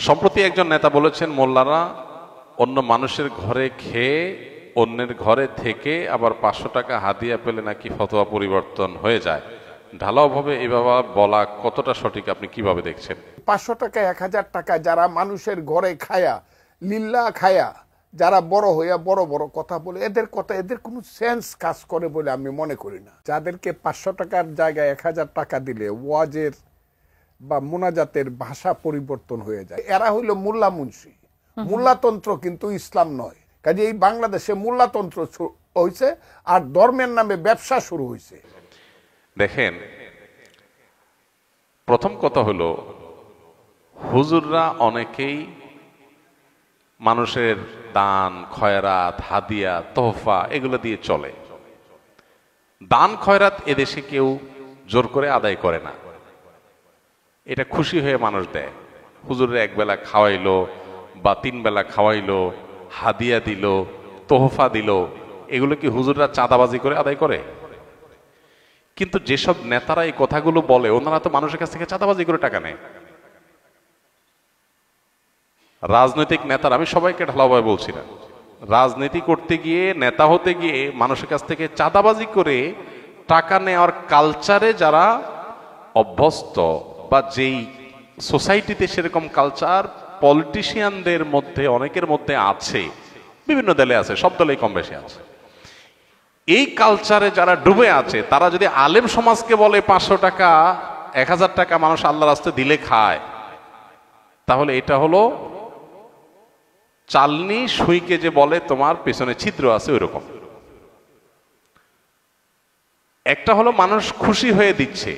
সম্প্রতি একজন নেতা বলেছেন, মোল্লারা অন্য মানুষের ঘরে খেয়ে অন্যের ঘরে থেকে আবার 500 টাকা হাদিয়া পেলে নাকি ফতোয়া পরিবর্তন হয়ে যায়। ঢালাওভাবে এভাবে বলা কতটা সঠিক, আপনি কিভাবে দেখছেন? 500 টাকা 1000 টাকা যারা মানুষের ঘরে খায়া লিল্লা খায়া যারা বড় হইয়া বড় বড় কথা বলে, এদের কোনো সেন্স কাজ করে বলে আমি মনে করি না। যাদেরকে 500 টাকার জায়গায় 1000 টাকা দিলে ওয়াজের বা মোনাজাতের ভাষা পরিবর্তন হয়ে যায়, এরা হইল মোল্লা মুন্সি। মোল্লাতন্ত্র কিন্তু ইসলাম নয়। কাজে এই বাংলাদেশে মোল্লাতন্ত্র হয়েছে আর ধর্মের নামে ব্যবসা শুরু হয়েছে। দেখেন, প্রথম কথা হলো, হুজুররা অনেকেই মানুষের দান, খয়রাত, হাদিয়া, তোহফা এগুলো দিয়ে চলে। দান খয়রাত এদেশে কেউ জোর করে আদায় করে না, এটা খুশি হয়ে মানুষ দেয়। হুজুরের একবেলা খাওয়াইলো বা 3 বেলা খাওয়াইলো, হাদিয়া দিল, তোহফা দিল, এগুলো কি হুজুররা চাঁদাবাজি করে আদায় করে? কিন্তু যেসব নেতারা এই কথাগুলো বলে, ওনারা তো মানুষের কাছ থেকে চাঁদাবাজি করে টাকা নেয়। রাজনৈতিক নেতারা, আমি সবাইকে ঢালাওভাবে বলছি না, রাজনীতি করতে গিয়ে, নেতা হতে গিয়ে মানুষের কাছ থেকে চাঁদাবাজি করে টাকা নেওয়ার কালচারে যারা অভ্যস্ত, বা যেই সোসাইটিতে সেরকম কালচার পলিটিশিয়ানদের মধ্যে অনেকের মধ্যে আছে, বিভিন্ন দলে আছে, সব দলেই কম বেশি আছে, এই কালচারে যারা ডুবে আছে, তারা যদি আলেম সমাজকে বলে 500 টাকা 1000 টাকা মানুষ আল্লাহর রাস্তায় দিলে খায়, তাহলে এটা হলো চালনি সুইকে যে বলে তোমার পেছনে ছিদ্র আছে, ওইরকম। একটা হলো মানুষ খুশি হয়ে দিচ্ছে,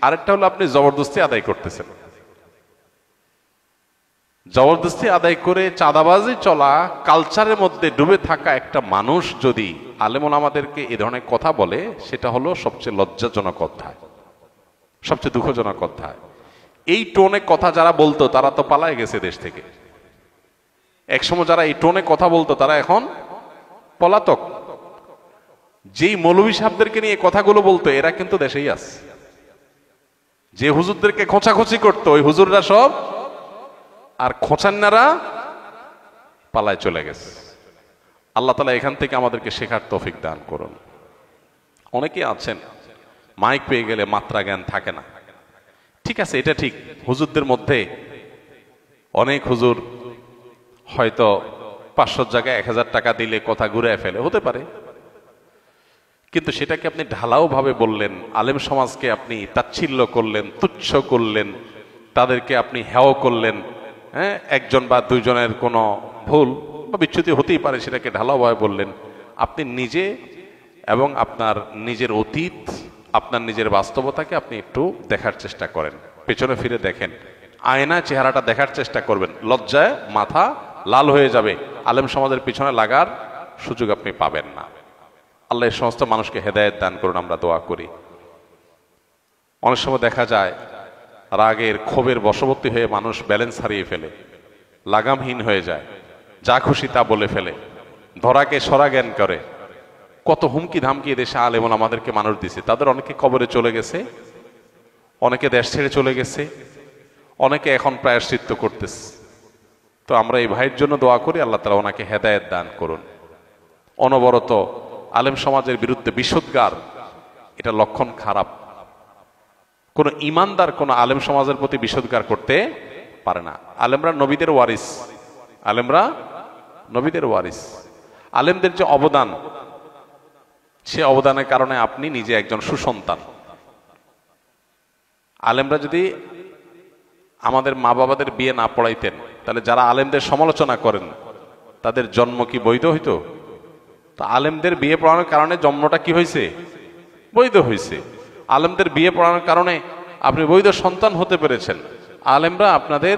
আরেকটা হলো আপনি জবরদস্তি আদায় করতেছেন। জবরদস্তি আদায় করে চাঁদাবাজি চলা কালচারের মধ্যে ডুবে থাকা একটা মানুষ যদি আলেম ওলামাদেরকে এ ধরনের কথা বলে, সেটা হলো সবচেয়ে লজ্জাজনক অধ্যায়, সবচেয়ে দুঃখজনক অধ্যায়। এই টোনে কথা যারা বলতো তারা তো পালায় গেছে দেশ থেকে। একসময় যারা এই টোনে কথা বলতো তারা এখন পলাতক। যেই মৌলভী সাহেবদেরকে নিয়ে কথাগুলো বলতো এরা কিন্তু দেশেই আছে। যে হুজুরদেরকে খোঁচাখুচি করতো ওই হুজুররা সব আর খোঁচান্নারা পালায় চলে গেছে। আল্লাহ তাআলা এখান থেকে আমাদেরকে শেখার তৌফিক দান করুন। অনেকেই আছেন মাইক পেয়ে গেলে মাত্রা জ্ঞান থাকে না। ঠিক আছে, এটা ঠিক, হুজুরদের মধ্যে অনেক হুজুর হয়তো 500 জায়গায় 1000 টাকা দিলে কথা ঘুরে ফেলে, হতে পারে। কিন্তু সেটাকে আপনি ঢালাও ভাবে বললেন, আলেম সমাজকে আপনি তাচ্ছিল্য করলেন, তুচ্ছ করলেন, তাদেরকে আপনি হেয় করলেন। হ্যাঁ, একজন বা দুইজনের কোনো ভুল বা বিচ্যুতি হতেই পারে, সেটাকে ঢালাও ভাবে বললেন। আপনি নিজে এবং আপনার নিজের অতীত, আপনার নিজের বাস্তবতাকে আপনি একটু দেখার চেষ্টা করেন, পেছনে ফিরে দেখেন, আয়নায় চেহারাটা দেখার চেষ্টা করবেন। লজ্জায় মাথা লাল হয়ে যাবে, আলেম সমাজের পিছনে লাগার সুযোগ আপনি পাবেন না। আল্লাহ এই সমস্ত মানুষকে হেদায়েত দান করুন, আমরা দোয়া করি। অনেক সময় দেখা যায় রাগের ক্ষোভের বশবর্তী হয়ে মানুষ ব্যালেন্স হারিয়ে ফেলে, লাগামহীন হয়ে যায়, যা খুশি তা বলে ফেলে, ধরাকে সরা জ্ঞান করে। কত হুমকি ধামকি দেশে আলেম আমাদেরকে মানুষ দিছে। তাদের অনেকে কবরে চলে গেছে, অনেকে দেশ ছেড়ে চলে গেছে, অনেকে এখন প্রায়শ্চিত্ত করতেছে। তো আমরা এই ভাইয়ের জন্য দোয়া করি, আল্লাহ তাআলা ওনাকে হেদায়েত দান করুন। অনবরত আলেম সমাজের বিরুদ্ধে বিষোদ্গার, এটা লক্ষণ খারাপ। কোন ইমানদার কোন আলেম সমাজের প্রতি বিষোদ্গার করতে পারে না। আলেমরা নবীদের ওয়ারিস, আলেমরা নবীদের ওয়ারিস। আলেমদের যে অবদান, সে অবদানের কারণে আপনি নিজে একজন সুসন্তান। আলেমরা যদি আমাদের মা বাবাদের বিয়ে না পড়াইতেন, তাহলে যারা আলেমদের সমালোচনা করেন তাদের জন্ম কি বৈধ হইতো? তো আলেমদের বিয়ে পড়ানোর কারণে জন্মটা কি হয়েছে? বৈধ হয়েছে। আলেমদের বিয়ে পড়ানোর কারণে আপনি বৈধ সন্তান হতে পেরেছেন। আলেমরা আপনাদের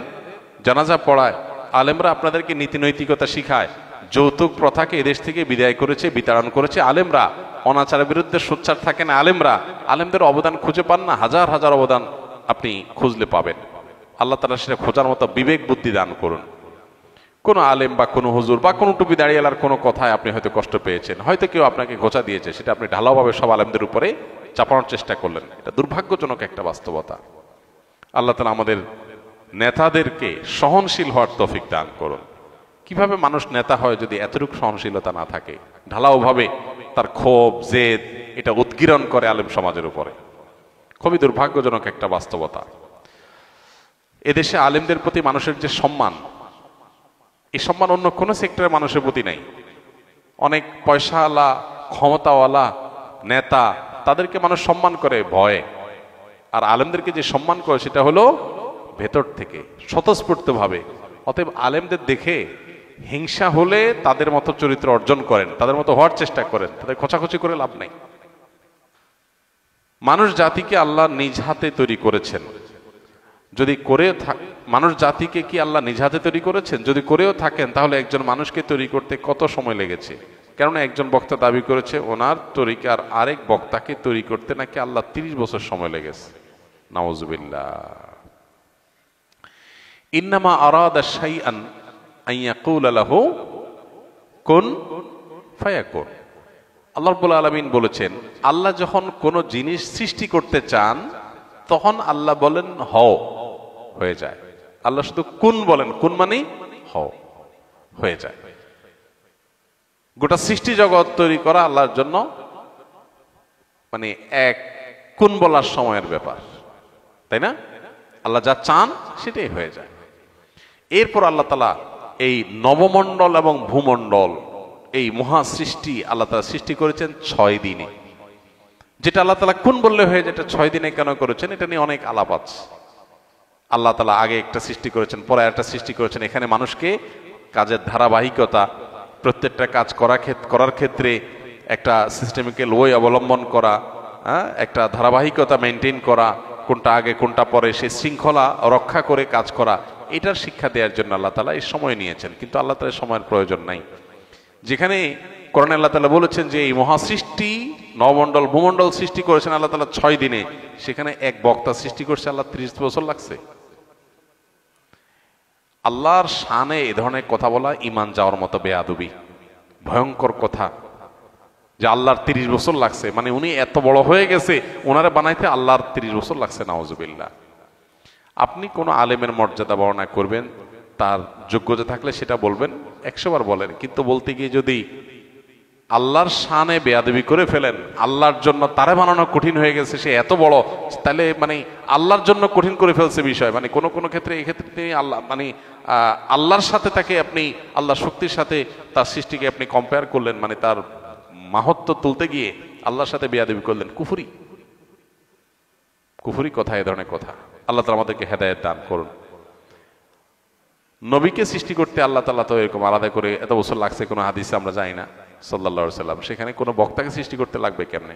জানাজা পড়ায়, আলেমরা আপনাদেরকে নীতি নৈতিকতা শিখায়, যৌতুক প্রথাকে এদেশ থেকে বিদায় করেছে, বিতাড়ন করেছে আলেমরা। অনাচারের বিরুদ্ধে সোচ্চার থাকেন আলেমরা। আলেমদের অবদান খুঁজে পান না? হাজার হাজার অবদান আপনি খুঁজলে পাবেন। আল্লাহ তাআলা সেটা খোঁজার মতো বিবেক বুদ্ধি দান করুন। কোনো আলেম বা কোনো হুজুর বা কোনো টুপি দাঁড়িয়েলার কোনো কথায় আপনি হয়তো কষ্ট পেয়েছেন, হয়তো কেউ আপনাকে ঘোচা দিয়েছে, সেটা আপনি ঢালাওভাবে সব আলেমদের উপরে চাপানোর চেষ্টা করলেন। এটা দুর্ভাগ্যজনক একটা বাস্তবতা। আল্লাহ তাআলা আমাদের নেতাদেরকে সহনশীল হওয়ার তৌফিক দান করুন। কিভাবে মানুষ নেতা হয় যদি এতটুকু সহনশীলতা না থাকে, ঢালাওভাবে তার ক্ষোভ জেদ এটা উদ্গীরণ করে আলেম সমাজের উপরে। খুবই দুর্ভাগ্যজনক একটা বাস্তবতা। এদেশে আলেমদের প্রতি মানুষের যে সম্মান, এই সম্মান অন্য কোনো সেক্টরের মানুষের প্রতি নাই। অনেক পয়সাওয়ালা ক্ষমতাওয়ালা নেতা, তাদেরকে মানুষ সম্মান করে ভয়ে, আর আলেমদেরকে যে সম্মান করে সেটা হলো ভেতর থেকে স্বতঃস্ফূর্ত ভাবে। অতএব আলেমদের দেখে হিংসা হলে তাদের মতো চরিত্র অর্জন করেন, তাদের মতো হওয়ার চেষ্টা করেন, তাদের খোঁচাখুচি করে লাভ নাই। মানুষ জাতিকে আল্লাহ নিজ হাতে তৈরি করেছেন, যদি করে মানুষ জাতিকে কি আল্লাহ নিজ হাতে তৈরি করেছেন? যদি করেও থাকেন তাহলে একজন মানুষকে তৈরি করতে কত সময় লেগেছে? কেননা একজন বক্তা দাবি করেছে ওনার তরিকার আরেক বক্তাকে তৈরি করতে নাকি আল্লাহ 30 বছর সময় লেগেছে। নাউজুবিল্লাহ। ইন্নামা আরাদা শাইআন আন ইয়াকুলা লাহু কুন ফায়াকুন। আল্লাহ রাব্বুল আলামিন বলেছেন, আল্লাহ যখন কোন জিনিস সৃষ্টি করতে চান তখন আল্লাহ বলেন হও, হয়ে যায়। আল্লাহ শুধু কুন বলেন, কুন মানে হও, হয়ে যায়। গোটা সৃষ্টি জগৎ তৈরি করা আল্লাহর জন্য মানে এক কুন বলার সময়ের ব্যাপার, তাই না? আল্লাহ যা চান সেটাই হয়ে যায়। এরপর আল্লাহ তাআলা এই নবমণ্ডল এবং ভূমণ্ডল, এই মহা সৃষ্টি আল্লাহ তাআলা সৃষ্টি করেছেন 6 দিনে। যেটা আল্লাহ তাআলা কোন বললে হয়ে যেটা 6 দিনে কেন করেছেন এটা নিয়ে অনেক আলাপ আছে। আল্লাহ তাআলা আগে একটা সৃষ্টি করেছেন, পরে একটা সৃষ্টি করেছেন। এখানে মানুষকে কাজের ধারাবাহিকতা, প্রত্যেকটা কাজ করার ক্ষেত্রে একটা সিস্টেমিক্যাল ওয়ে অবলম্বন করা, একটা ধারাবাহিকতা মেনটেন করা, কোনটা আগে কোনটা পরে সেই শৃঙ্খলা রক্ষা করে কাজ করা, এটার শিক্ষা দেওয়ার জন্য আল্লাহ তাআলা এই সময় নিয়েছেন। কিন্তু আল্লাহ তাআলা সময়ের প্রয়োজন নাই। যেখানে কোরআনে আল্লাহ তাআলা বলেছেন যে এই মহাসৃষ্টি নবমণ্ডল ভূমণ্ডল সৃষ্টি করেছেন আল্লাহ তাআলা 6 দিনে, সেখানে এক বক্তা সৃষ্টি করছে আল্লাহ 30 বছর লাগছে। আল্লাহর শানে এ ধরনের কথা বলা ঈমান যাওয়ার মতো বেয়াদবি, ভয়ঙ্কর কথা। যে আল্লাহর 30 বছর লাগছে, মানে উনি এত বড় হয়ে গেছে, ওনারে বানাইতে আল্লাহর 30 বছর লাগছে। নাউজুবিল্লাহ। আপনি কোনো আলেমের মর্যাদা বর্ণনা করবেন, তার যোগ্যতা থাকলে সেটা বলবেন, 100 বার বলেন, কিন্তু বলতে গিয়ে যদি আল্লাহর শানে বেয়াদবি করে ফেলেন, আল্লাহর জন্য তারে বানানো কঠিন হয়ে গেছে, সে এত বড়, তাহলে মানে আল্লাহর জন্য কঠিন করে ফেলছে বিষয়। মানে কোনো কোনো ক্ষেত্রে এই ক্ষেত্রে তিনি আল্লাহ মানে আল্লাহর সাথে তাকে আপনি আল্লাহর শক্তির সাথে তার সৃষ্টিকে আপনি কম্পেয়ার করলেন, মানে তার মাহাত্ম্য তুলতে গিয়ে আল্লাহর সাথে বেয়াদবি করলেন। কুফরি, কুফরি কথা, এ ধরনের কথা। আল্লাহ তাআলা আমাদেরকে হেদায়েত দান করুন। নবীকে সৃষ্টি করতে আল্লাহ তাআলা তো এরকম আলাদা করে এত বছর লাগছে কোনো হাদিসে আমরা জানি না সাল্লাল্লাহু আলাইহি সাল্লাম। সেখানে কোনো বক্তাকে সৃষ্টি করতে লাগবে কেমনে?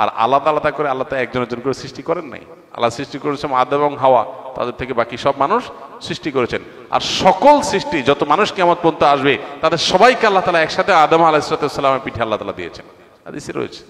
আর আলাদা আলাদা করে আল্লাহ তাআলা একজন একজন করে সৃষ্টি করেন নাই। আল্লাহ সৃষ্টি করেছেন আদম এবং হাওয়া, তাদের থেকে বাকি সব মানুষ সৃষ্টি করেছেন। আর সকল সৃষ্টি যত মানুষ কিয়ামত পর্যন্ত আসবে তাদের সবাইকে আল্লাহ তাআলা একসাথে আদম আলাইহিস সালামের পিঠে আল্লাহ তাআলা দিয়েছেন, হাদিসে রয়েছে।